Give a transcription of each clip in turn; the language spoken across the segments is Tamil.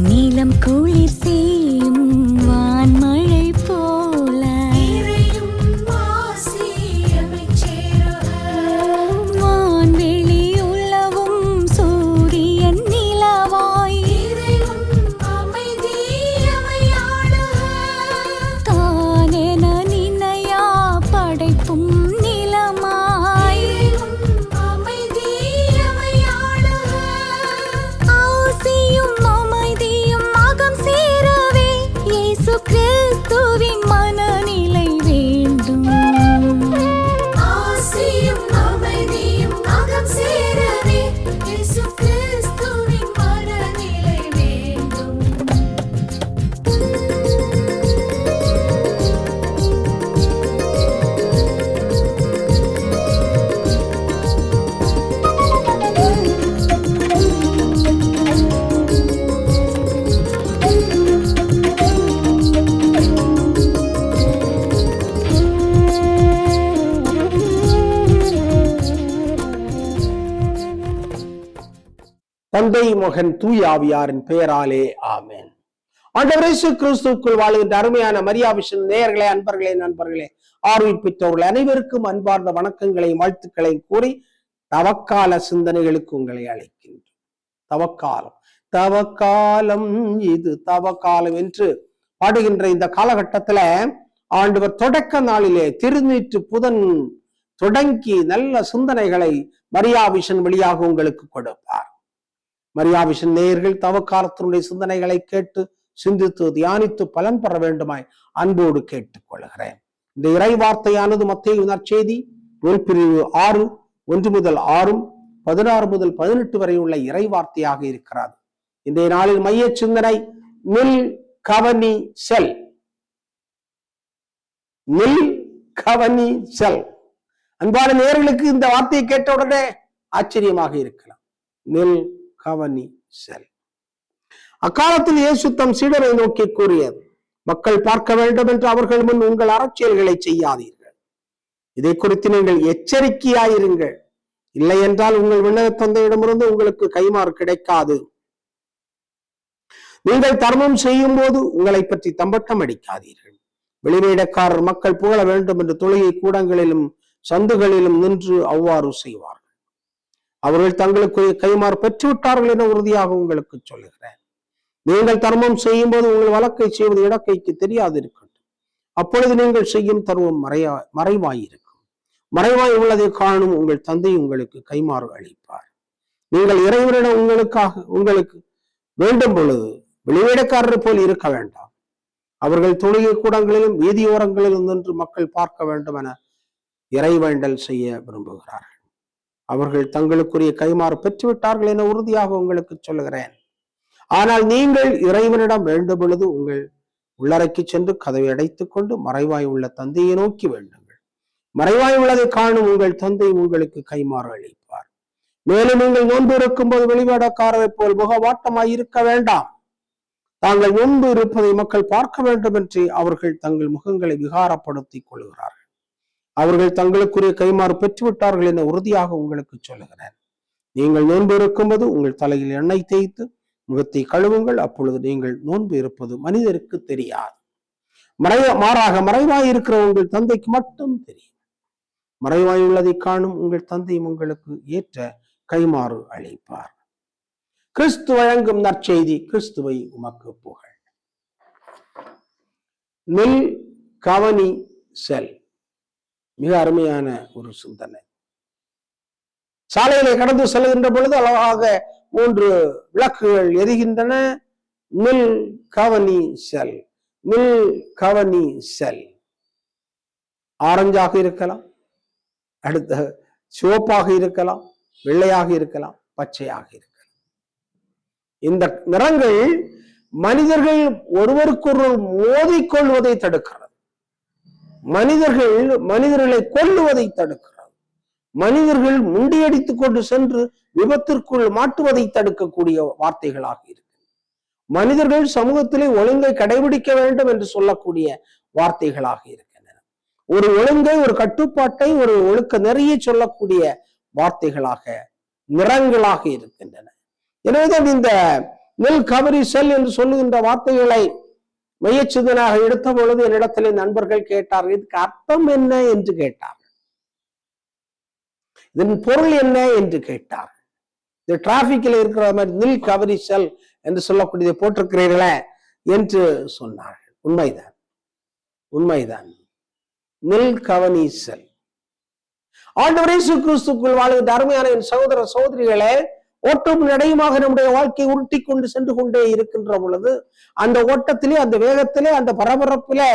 நீலம் குளிர் செய்யும் வான்மழை போல வான்வெளி உலவும் சூரியன் நிலவாய் தானென நினையா படைப்பும் நிலமாய் ஆசியும் கிறிஸ்துவின் மனநிலை வேண்டும். ஆசியும் அமைதியும் அகம் சேரவே இயேசு கிறிஸ்துவின் மனநிலை வேண்டும். தந்தை மகன் தூய ஆவியாரின் பெயராலே ஆமென். ஆண்டவர் இயேசு கிறிஸ்துவுக்குள் வாழுகின்ற அருமையான மரியாவிஷன் நேயர்களே, அன்பர்களே, நண்பர்களே, ஆர்வீட்பித்தவர்கள் அனைவருக்கும் அன்பார்ந்த வணக்கங்களையும் வாழ்த்துக்களையும் கூறி தவக்கால சிந்தனைகளுக்கு உங்களை அழைக்கின்றோம். தவக்காலம் தவக்காலம் இது தவக்காலம் என்று பாடுகின்ற இந்த காலகட்டத்துல ஆண்டவர் தொடக்க நாளிலே திருநீற்று புதன் தொடங்கி நல்ல சிந்தனைகளை மரியாவிஷன் வழியாக உங்களுக்கு கொடுப்பார். மரியாவிஷன் நேயர்கள் தவக்காலத்தினுடைய சிந்தனைகளை கேட்டு சிந்தித்து தியானித்து பலன் பெற வேண்டுமாய் அன்போடு கேட்டுக் கொள்கிறேன். இந்த இறை வார்த்தையானது மத்தேயு நற்செய்தி பிரிவு 6:1 முதல் 6, 16 முதல் 18 வரை உள்ள இறை வார்த்தையாக இருக்கிறது. இன்றைய நாளில் மைய சிந்தனை நில் கவனி செல். நில் கவனி செல். அன்பான நேயர்களுக்கு இந்த வார்த்தையை கேட்டவுடனே ஆச்சரியமாக இருக்கலாம். நில் கவனி செல். அக்காலத்தில் இயேசு தம் சீடரை நோக்கி கூறியது, மக்கள் பார்க்க வேண்டும் என்று அவர்கள் முன் உங்கள் அறச்செயல்களை செய்யாதீர்கள். இதை குறித்து நீங்கள் எச்சரிக்கையாயிருங்கள். இல்லை என்றால் உங்கள் விண்ணக தந்தையிடமிருந்து உங்களுக்கு கைமாறு கிடைக்காது. நீங்கள் தர்மம் செய்யும் போது உங்களை பற்றி தம்பட்டம் அடிக்காதீர்கள். வெளிவேடக்காரர் மக்கள் புகழ வேண்டும் என்று தொழுகை கூடங்களிலும் சந்துகளிலும் நின்று அவ்வாறு செய்வார்கள். அவர்கள் தங்களுக்கு கைமாறு பெற்றுவிட்டார்கள் என உறுதியாக உங்களுக்கு சொல்லுகிறேன். நீங்கள் தர்மம் செய்யும் போது உங்கள் வழக்கை செய்வது இடக்கைக்கு தெரியாது இருக்கட்டும். அப்பொழுது நீங்கள் செய்யும் தர்மம் மறைவாயிருக்கும். மறைவாய் உள்ளதை காணும் உங்கள் தந்தை உங்களுக்கு கைமாறு அளிப்பார். நீங்கள் இறைவனிடம் உங்களுக்கு வேண்டும் பொழுது வெளிவேடக்காரர் போல் இருக்க வேண்டாம். அவர்கள் தொழுகை கூடங்களிலும் வீதியோரங்களிலும் நின்று மக்கள் பார்க்க வேண்டும் என இறைவேண்டல் செய்ய விரும்புகிறார்கள். அவர்கள் தங்களுக்குரிய கைமாறு பெற்றுவிட்டார்கள் என உறுதியாக உங்களுக்கு சொல்லுகிறேன். ஆனால் நீங்கள் இறைவனிடம் வேண்டும் பொழுது உங்கள் உள்ளறைக்கு சென்று கதவை அடைத்துக் கொண்டு மறைவாய் உள்ள தந்தையை நோக்கி வேண்டுங்கள். மறைவாய் உள்ளதை காணும் உங்கள் தந்தை உங்களுக்கு கைமாறு அளிப்பார். மேலும் நீங்கள் நோன்பு இருக்கும் போது வெளிவேடக்காரரை போல் முகவாட்டமாய் இருக்க வேண்டாம். தாங்கள் நோன்பு இருப்பதை மக்கள் பார்க்க வேண்டும் என்று அவர்கள் தங்கள் முகங்களை விகாரப்படுத்திக் கொள்கிறார்கள். அவர்கள் தங்களுக்குரிய கைமாறு பெற்றுவிட்டார்கள் என உறுதியாக உங்களுக்கு சொல்லுகிறேன். நீங்கள் நோன்பு இருக்கும்போது உங்கள் தலையில் எண்ணெய் தேய்த்து முகத்தை கழுவுங்கள். அப்பொழுது நீங்கள் நோன்பு இருப்பது மனிதருக்கு தெரியாது. மாறாக மறைவாய் இருக்கிற உங்கள் தந்தைக்கு மட்டும் தெரியும். மறைவாய் உள்ளதை காணும் உங்கள் தந்தையும் உங்களுக்கு ஏற்ற கைமாறு அளிப்பார். கிறிஸ்து வழங்கும் நற்செய்தி. கிறிஸ்துவை உமக்கு புகழ். நில் கவனி செல். மிக அருமையான ஒரு சிந்தனை. சாலையிலே கடந்து செல்கின்ற பொழுது அழகாக 3 விளக்குகள் எரிகின்றன. நில் கவனி செல். நில் கவனி செல். ஆரஞ்சாக இருக்கலாம், அடுத்த சிவப்பாக இருக்கலாம், வெள்ளையாக இருக்கலாம், பச்சையாக இருக்கலாம். இந்த நிறங்கள் மனிதர்கள் ஒருவருக்கொருவர் மோதிக்கொள்வதை தடுக்கிறது. மனிதர்களை கொல்லுவதை தடுக்கிறது. மனிதர்கள் முண்டியடித்துக் கொண்டு சென்று விபத்திற்குள் மாட்டுவதை தடுக்கக்கூடிய வார்த்தைகளாக இருக்கு. மனிதர்கள் சமூகத்திலே ஒழுங்கை கடைபிடிக்க வேண்டும் என்று சொல்லக்கூடிய வார்த்தைகளாக இருக்கின்றன. ஒரு ஒழுங்கை, ஒரு கட்டுப்பாட்டை, ஒரு ஒழுக்க நெறிய சொல்லக்கூடிய வார்த்தைகளாக, நிறங்களாக இருக்கின்றன. எனவேதான் இந்த நெல் கவரி செல் என்று சொல்லுகின்ற வார்த்தைகளை மையச்சிதனாக எடுத்த பொழுது என்னிடத்திலே நண்பர்கள் கேட்டார்கள், இதுக்கு அர்த்தம் என்ன என்று கேட்டார்கள், இதன் பொருள் என்ன என்று கேட்டார்கள். இந்த டிராபிக்ல இருக்கிற மாதிரி நில் கவரி செல் என்று சொல்லக்கூடியதை போட்டிருக்கிறீர்களே என்று சொன்னார்கள். உண்மைதான், உண்மைதான். நில் கவனி செல். ஆண்டவர் இயேசு கிறிஸ்துக்குள் வாழ்கின்ற அருமையான என் சகோதர சகோதரிகளே, ஓட்டம் நடையுமாக நம்முடைய வாழ்க்கையை உருட்டி கொண்டு சென்று கொண்டே இருக்கின்ற பொழுது அந்த ஓட்டத்திலே, அந்த வேகத்திலே, அந்த பரபரப்பிலே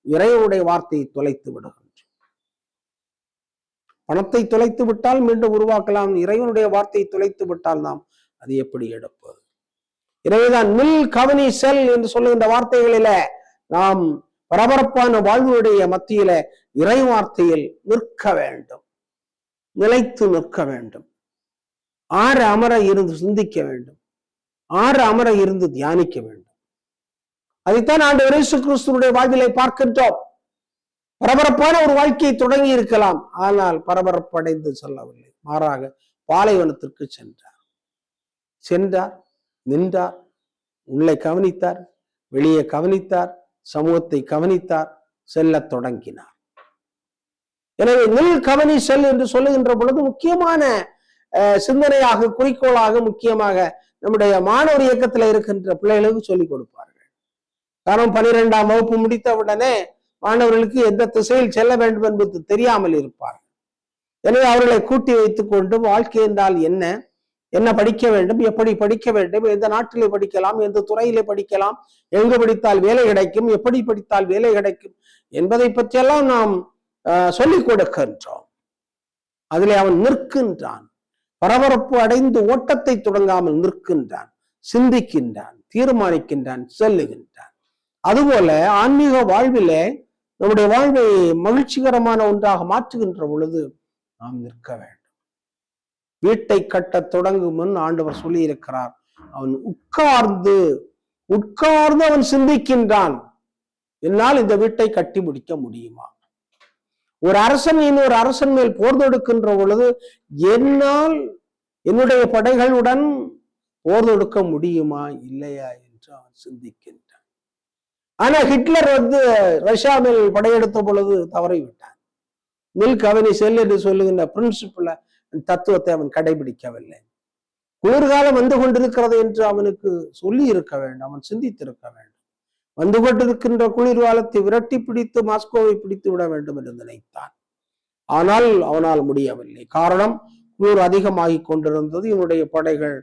இறைவனுடைய வார்த்தையை தொலைத்து விடுகின்றோம். பணத்தை தொலைத்து விட்டால் மீண்டும் உருவாக்கலாம், இறைவனுடைய வார்த்தையை தொலைத்து விட்டால் நாம் அது எப்படி எடுப்பது? எனவேதான் நில் கவனி செல் என்று சொல்லுகின்ற வார்த்தைகளில நாம் பரபரப்பான வாழ்வுடைய மத்தியில இறை வார்த்தையில் நிற்க வேண்டும், நிலைத்து நிற்க வேண்டும், ஆற அமர இருந்து சிந்திக்க வேண்டும், ஆற அமர இருந்து தியானிக்க வேண்டும். அதைத்தான் ஆண்டவர் இயேசு கிறிஸ்துவினுடைய வாழ்விலை பார்க்கின்றோம். பரபரப்பான ஒரு வாழ்க்கையை தொடங்கி இருக்கலாம், ஆனால் பரபரப்படைந்து செல்லவில்லை, மாறாக பாலைவனத்திற்கு சென்றார், நின்றார், உள்ளே கவனித்தார், வெளியே கவனித்தார், சமூகத்தை கவனித்தார், செல்ல தொடங்கினார். எனவே நில் கவனி செல் என்று சொல்லுகின்ற பொழுது முக்கியமான சிந்தனையாக, குறிக்கோளாக, முக்கியமாக நம்முடைய மாணவர் இயக்கத்தில் இருக்கின்ற பிள்ளைகளுக்கு சொல்லிக் கொடுப்பார்கள். காரணம் 12ஆம் வகுப்பு முடித்தவுடனே மாணவர்களுக்கு எந்த திசையில் செல்ல வேண்டும் என்பது தெரியாமல் இருப்பார்கள். எனவே அவர்களை கூட்டி வைத்துக் கொண்டு வாழ்க்கை என்றால் என்ன, என்ன படிக்க வேண்டும், எப்படி படிக்க வேண்டும், எந்த நாட்டிலே படிக்கலாம், எந்த துறையிலே படிக்கலாம், எங்கு படித்தால் வேலை கிடைக்கும், எப்படி படித்தால் வேலை கிடைக்கும் என்பதை பற்றியெல்லாம் நாம் சொல்லிக் கொடுக்கின்றோம். அதிலே அவன் நிற்கின்றான், பரபரப்பு அடைந்து ஓட்டத்தை தொடங்காமல் நிற்கின்றான், சிந்திக்கின்றான், தீர்மானிக்கின்றான், செல்லுகின்றான். அதுபோல ஆன்மீக வாழ்விலே நம்முடைய வாழ்வை மகிழ்ச்சிகரமான ஒன்றாக மாற்றுகின்ற பொழுது நாம் நிற்க வேண்டும். வீட்டை கட்ட தொடங்கும் முன் ஆண்டவர் சொல்லி இருக்கிறார், அவன் உட்கார்ந்து அவன் சிந்திக்கின்றான், என்னால் இந்த வீட்டை கட்டி முடிக்க முடியுமா? ஒரு அரசன் இன்னொரு அரசன் மேல் போர் தொடுக்கின்ற பொழுது என்னால் என்னுடைய படைகளுடன் போர் தொடுக்க முடியுமா இல்லையா என்று அவன் சிந்திக்கின்றான். ஆனா ஹிட்லர் ரஷ்யா மேல் படையெடுத்த பொழுது தவறிவிட்டான். நில் கவனி செல் என்று சொல்லுகின்ற பிரின்சிபல, தத்துவத்தை அவன் கடைபிடிக்கவில்லை. குளிர்காலம் வந்து கொண்டிருக்கிறது என்று அவனுக்கு சொல்லி இருக்க வேண்டும், அவன் சிந்தித்திருக்க வேண்டும். வந்து கொண்டிருக்கின்ற குளிர்காலத்தை விரட்டி பிடித்து மாஸ்கோவை பிடித்து விட வேண்டும் என்று நினைத்தான். ஆனால் அவனால் முடியவில்லை. காரணம், குளிர் அதிகமாகி கொண்டிருந்தது, இவனுடைய படைகள்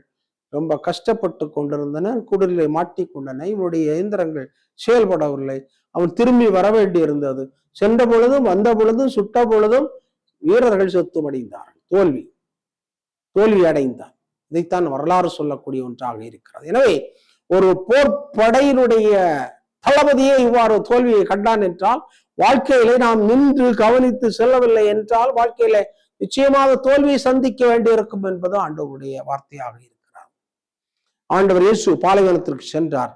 ரொம்ப கஷ்டப்பட்டு கொண்டிருந்தன, குளிரிலே மாட்டிக்கொண்டன, இவனுடைய இயந்திரங்கள் செயல்படவில்லை. அவன் திரும்பி வர வேண்டி இருந்தது. சென்ற பொழுதும் வந்த பொழுதும் சுட்ட பொழுதும் வீரர்கள் செத்துமடைந்தார்கள், தோல்வி அடைந்தான். இதைத்தான் வரலாறு சொல்லக்கூடிய ஒன்றாக இருக்கிறது. எனவே ஒரு போர் படையினுடைய தளபதியே இவ்வாறு தோல்வியை கண்டான் என்றால், வாழ்க்கையிலே நாம் நின்று கவனித்து செல்லவில்லை என்றால் வாழ்க்கையில நிச்சயமாக தோல்வியை சந்திக்க வேண்டியிருக்கும் என்பது ஆண்டவருடைய வார்த்தையாக இருக்கிறார். ஆண்டவர் இயேசு பாலைவனத்திற்கு சென்றார்,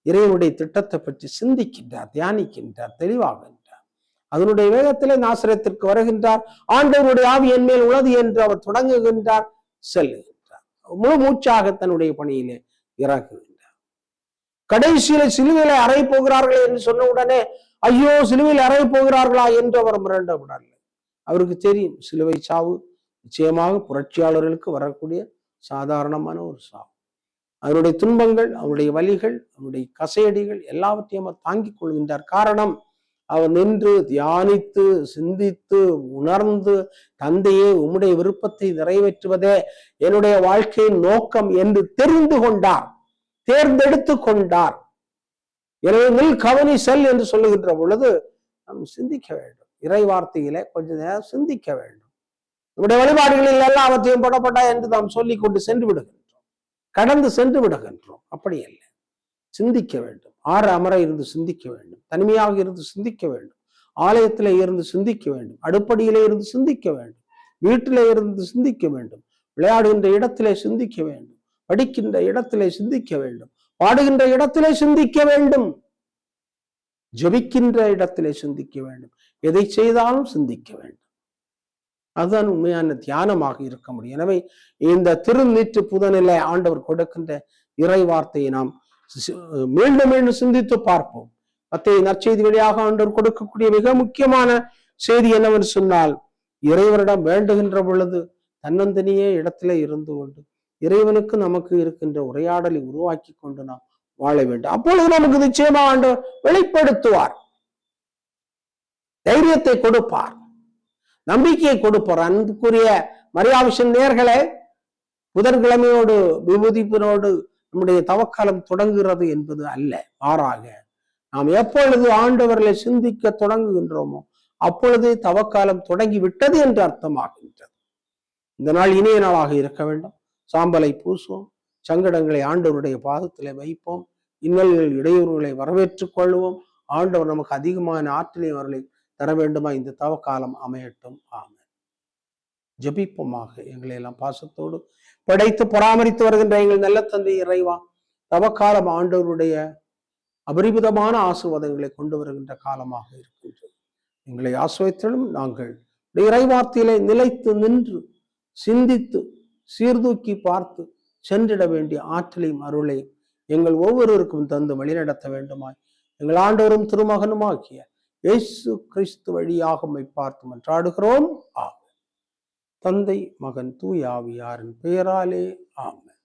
இறைவனுடைய திட்டத்தை பற்றி சிந்திக்கின்றார், தியானிக்கின்றார், தெளிவாகின்றார். அதனுடைய வேகத்திலே நாசரேத்திற்கு வருகின்றார். ஆண்டவருடைய ஆவி என் மேல் உள்ளது என்று அவர் தொடங்குகின்றார், செல்லுகின்றார். முழு மூச்சாக தன்னுடைய பணியிலே இறங்குகின்றார். கடைசியில சிலுவையில அறைய போகிறார்களே என்று சொன்ன உடனே, ஐயோ சிலுவையில் அறைய போகிறார்களா என்று அவர் மிரண்ட விடவில்லை. அவருக்கு தெரியும், சிலுவை சாவு நிச்சயமாக புரட்சியாளர்களுக்கு வரக்கூடிய சாதாரணமான ஒரு சாவு. அவருடைய துன்பங்கள், அவருடைய வலிகள், அவருடைய கசையடிகள் எல்லாவற்றையும் அவர் தாங்கிக் கொள்கின்றார். காரணம், அவர் நின்று தியானித்து சிந்தித்து உணர்ந்து, தந்தையே உம்முடைய விருப்பத்தை நிறைவேற்றுவதே என்னுடைய வாழ்க்கையின் நோக்கம் என்று தெரிந்து கொண்டார், தேர்ந்தெடுத்து கொண்டார். எனவே நில் கவனி செல் என்று சொல்லுகின்ற பொழுது நாம் சிந்திக்க வேண்டும். இறை வார்த்தையிலே கொஞ்ச நேரம் சிந்திக்க வேண்டும். நம்முடைய வழிபாடுகளில் எல்லாம் அவற்றையும் போடப்பட்டா என்று நாம் சொல்லிக் கொண்டு சென்று விடுகின்றோம், கடந்து சென்று விடுகின்றோம். அப்படி அல்ல, சிந்திக்க வேண்டும். ஆறு அமர இருந்து சிந்திக்க வேண்டும், தனிமையாக இருந்து சிந்திக்க வேண்டும். ஆலயத்திலே இருந்து சிந்திக்க வேண்டும், அடுப்படியிலே இருந்து சிந்திக்க வேண்டும், வீட்டிலே இருந்து சிந்திக்க வேண்டும், விளையாடுகின்ற இடத்திலே சிந்திக்க வேண்டும், படிக்கின்ற இடத்திலே சிந்திக்க வேண்டும், பாடுகின்ற இடத்திலே சிந்திக்க வேண்டும், ஜபிக்கின்ற இடத்திலே சிந்திக்க வேண்டும், எதை செய்தாலும் சிந்திக்க வேண்டும். அதுதான் உண்மையான தியானமாக இருக்க முடியும். எனவே இந்த திருநீற்று புதனிலே ஆண்டவர் கொடுக்கின்ற இறை வார்த்தையை நாம் மீண்டும் மீண்டும் சிந்தித்து பார்ப்போம். மத்தேயு நற்செய்தி வழியாக ஆண்டவர் கொடுக்கக்கூடிய மிக முக்கியமான செய்தி என்னவென்று சொன்னால், இறைவனிடம் வேண்டுகின்ற பொழுது தன்னந்தனியே இடத்திலே இருந்து கொண்டு இறைவனுக்கு நமக்கு இருக்கின்ற உரையாடலை உருவாக்கி கொண்டு நாம் வாழ வேண்டும். அப்பொழுது நமக்கு நிச்சயமா ஆண்டவர் வெளிப்படுத்துவார், தைரியத்தை கொடுப்பார், நம்பிக்கையை கொடுப்பார். அன்புக்குரிய மரியாவிஷன் நேயர்களே, புதன்கிழமையோடு விபூதிப்பினோடு நம்முடைய தவக்காலம் தொடங்குகிறது என்பது அல்ல, மாறாக நாம் எப்பொழுது ஆண்டவர்களை சிந்திக்க தொடங்குகின்றோமோ அப்பொழுதே தவக்காலம் தொடங்கி விட்டது என்று அர்த்தமாகின்றது. இந்த நாள் இனிய நாளாக இருக்க வேண்டும். சாம்பலை பூசுவோம், சங்கடங்களை ஆண்டவருடைய பாதத்திலே வைப்போம், இன்னல்கள் இடையூறுகளை வரவேற்றுக் கொள்வோம். ஆண்டவர் நமக்கு அதிகமான ஆற்றலை அவர்களை தர வேண்டுமா இந்த தவக்காலம் அமையட்டும். ஆமென். ஜபிப்போமாக. எங்களை எல்லாம் பாசத்தோடு படைத்து பராமரித்து வருகின்ற எங்கள் நல்ல தந்தை இறைவா, தவக்காலம் ஆண்டவருடைய அபரிமிதமான ஆசீர்வாதங்களை கொண்டு வருகின்ற காலமாக இருக்கின்றது. எங்களை ஆசிரியத்திலும் நாங்கள் இறைவார்த்தையிலே நிலைத்து நின்று சிந்தித்து சீர்தூக்கி பார்த்து சென்றிட வேண்டிய ஆற்றலையும் அருளையும் எங்கள் ஒவ்வொருவருக்கும் தந்து வழிநடத்த வேண்டுமாய் எங்கள் ஆண்டவரும் திருமகனும் ஆகிய இயேசு கிறிஸ்து வழியாக உம்மை பார்த்து மன்றாடுகிறோம். ஆமென். தந்தை, மகன், தூய ஆவியாரின் பெயராலே ஆமென்.